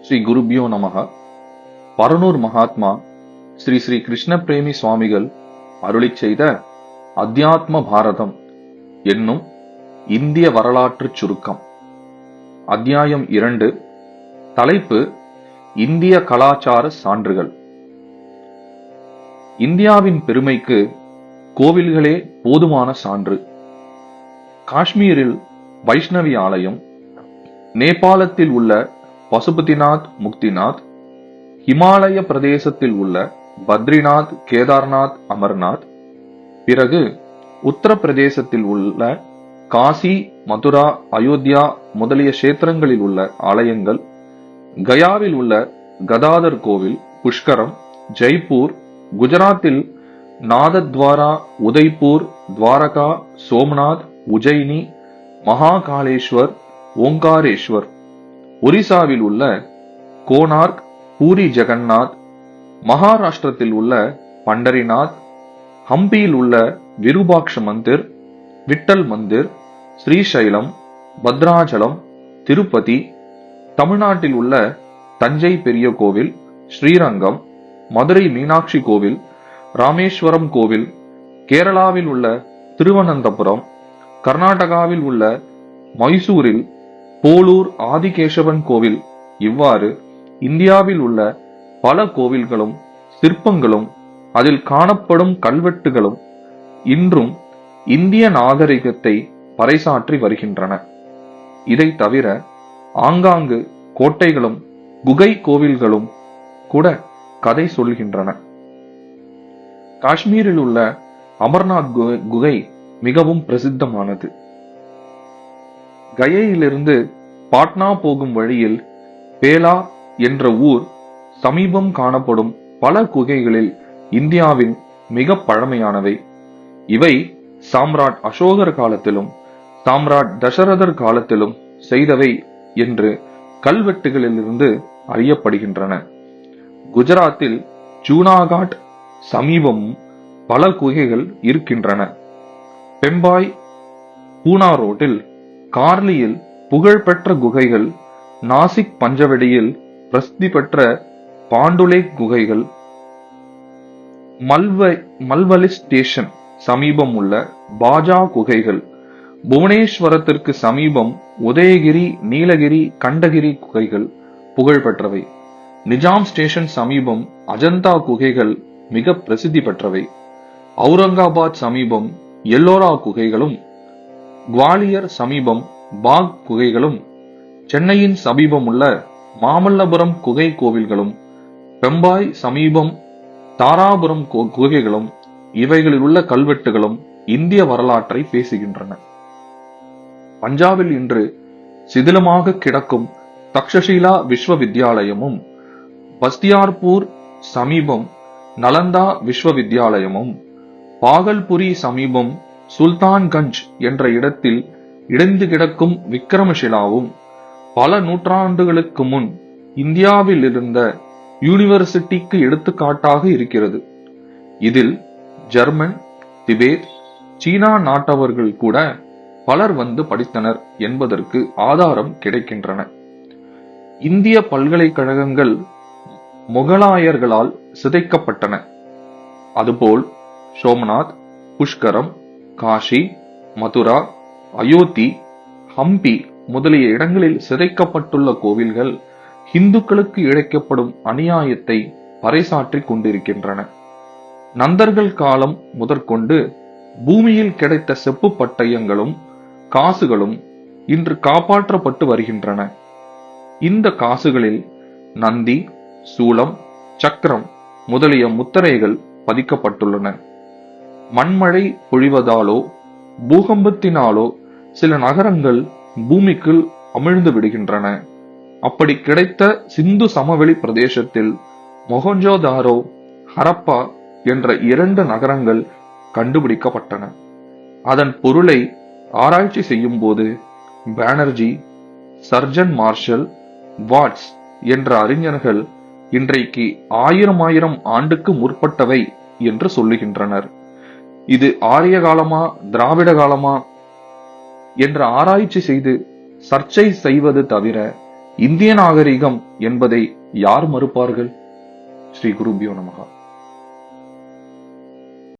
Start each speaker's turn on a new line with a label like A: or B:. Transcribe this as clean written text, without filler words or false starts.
A: ஸ்ரீ குருபியோ நமக. பரனூர் மகாத்மா ஸ்ரீ ஸ்ரீ கிருஷ்ண பிரேமி சுவாமிகள் அருளிச் செய்த அத்தியாத்ம பாரதம் என்னும் இந்திய வரலாற்று சுருக்கம். அத்தியாயம் 2. தலைப்பு இந்திய கலாச்சார சான்றுகள். இந்தியாவின் பெருமைக்கு கோவில்களே போதுமான சான்று. காஷ்மீரில் வைஷ்ணவி ஆலயம், நேபாளத்தில் உள்ள பசுபதிநாத் முக்திநாத், இமாலய பிரதேசத்தில் உள்ள பத்ரிநாத் கேதார்நாத் அமர்நாத், பிறகு உத்தரப்பிரதேசத்தில் உள்ள காசி மதுரா அயோத்தியா முதலிய கஷேத்திரங்களில் உள்ள ஆலயங்கள், கயாவில் உள்ள கதாதர் கோவில், புஷ்கரம், ஜெய்ப்பூர், குஜராத்தில் நாதத்வாரா, உதய்பூர், துவாரகா, சோம்நாத், உஜ்ஜயினி, மகாகாலேஸ்வர், ஓங்காரேஸ்வர், ஒரிசாவில் உள்ள கோனார்க், பூரி ஜெகநாத், மகாராஷ்டிரத்தில் உள்ள பண்டரிநாத், ஹம்பியில் உள்ள விருபாக்ஷ மந்திர், விட்டல் மந்திர், ஸ்ரீசைலம், பத்ராச்சலம், திருப்பதி, தமிழ்நாட்டில் உள்ள தஞ்சை பெரிய கோவில், ஸ்ரீரங்கம், மதுரை மீனாட்சி கோவில், ராமேஸ்வரம் கோவில், கேரளாவில் உள்ள திருவனந்தபுரம், கர்நாடகாவில் உள்ள மைசூரில் போலூர் ஆதிகேசவன் கோவில், இவ்வாறு இந்தியாவில் உள்ள பல கோவில்களும் சிற்பங்களும் அதில் காணப்படும் கல்வெட்டுகளும் இன்றும் இந்திய நாகரிகத்தை பறைசாற்றி வருகின்றன. இதை தவிர ஆங்காங்கு கோட்டைகளும் குகை கோவில்களும் கூட கதை சொல்கின்றன. காஷ்மீரில் உள்ள அமர்நாத் குகை மிகவும் பிரசித்தமானது. கயையிலிருந்து பாட்னா போகும் வழியில் பேலா என்ற ஊர் சமீபம் காணப்படும் பல குகைகளில் இந்தியாவின் மிக பழமையானவை. இவை சாம்ராட் அசோகர் காலத்திலும் சாம்ராட் தசரதர் காலத்திலும் செய்தவை என்று கல்வெட்டுகளிலிருந்து அறியப்படுகின்றன. குஜராத்தில் ஜூனாகாட் சமீபம் பல குகைகள் இருக்கின்றன. பெம்பாய் பூனா ரோட்டில் கார்லியில் புகழ்பெற்ற குகைகள், நாசிக் பஞ்சவடியில் பிரசித்தி பெற்ற பாண்டுலேக் குகைகள், மல்வலி ஸ்டேஷன் சமீபம் உள்ள பாஜா குகைகள், புவனேஸ்வரத்திற்கு சமீபம் உதயகிரி, நீலகிரி, கண்டகிரி குகைகள் புகழ்பெற்றவை. நிஜாம் ஸ்டேஷன் சமீபம் அஜந்தா குகைகள் மிக பிரசித்தி பெற்றவை. அவுரங்காபாத் சமீபம் எல்லோரா குகைகளும், குவாலியர் சமீபம் பாக் குகைகளும், சென்னையின் சமீபம் உள்ள மாமல்லபுரம் குகை கோவில்களும், பெம்பாய் சமீபம் தாராபுரம் குகைகளும், இவைகளில் உள்ள கல்வெட்டுகளும் இந்திய வரலாற்றை பேசுகின்றன. பஞ்சாபில் இன்று சிதிலமாக கிடக்கும் தக்ஷஷீலா விஸ்வவித்யாலயமும், பஸ்தியார்பூர் சமீபம் நலந்தா விஸ்வவித்யாலயமும், பாகல்புரி சமீபம் சுல்தான்கஞ்ச் என்ற இடத்தில் இடிந்து கிடக்கும் விக்ரமஷிலாவும் பல நூற்றாண்டுகளுக்கு முன் இந்தியாவில் இருந்த யூனிவர்சிட்டிக்கு எடுத்துக்காட்டாக இருக்கிறது. இதில் ஜெர்மன், திபேத், சீனா நாட்டவர்கள் கூட பலர் வந்து படித்தனர் என்பதற்கு ஆதாரம் கிடைக்கின்றன. இந்திய பல்கலைக்கழகங்கள் முகலாயர்களால் சிதைக்கப்பட்டன. அதுபோல் சோம்நாத், புஷ்கரம், காஷி, மதுரா, அயோத்தி, ஹம்பி முதலிய இடங்களில் சிதைக்கப்பட்டுள்ள கோவில்கள் இந்துக்களுக்கு இழைக்கப்படும் அநியாயத்தை பறைசாற்றிக் கொண்டிருக்கின்றன. நந்தர்கள் காலம் முதற்கொண்டு பூமியில் கிடைத்த செப்பு பட்டயங்களும் காசுகளும் இன்று காப்பாற்றப்பட்டு வருகின்றன. இந்த காசுகளில் நந்தி, சூலம், சக்கரம் முதலிய முத்திரைகள் பதிக்கப்பட்டுள்ளன. மண்மழை பொழிவதாலோ பூகம்பத்தினாலோ சில நகரங்கள் பூமிக்குள் அமிழ்ந்து விடுகின்றன. அப்படி கிடைத்த சிந்து சமவெளி பிரதேசத்தில் மொஹஞ்சோதாரோ, ஹரப்பா என்ற 2 நகரங்கள் கண்டுபிடிக்கப்பட்டன. அதன் பொருளை ஆராய்ச்சி செய்யும் போது பானர்ஜி, சர்ஜன் மார்ஷல், வாட்ஸ் என்ற அறிஞர்கள் இன்றைக்கு 1000 ஆண்டுக்கு முற்பட்டவை என்று சொல்லுகின்றனர். இது ஆரிய காலமா திராவிட காலமா என்ற ஆராய்ச்சி செய்து சர்ச்சை செய்வது தவிர இந்திய நாகரிகம் என்பதை யார் மறுப்பார்கள்? ஸ்ரீ குருபியோ நமகா.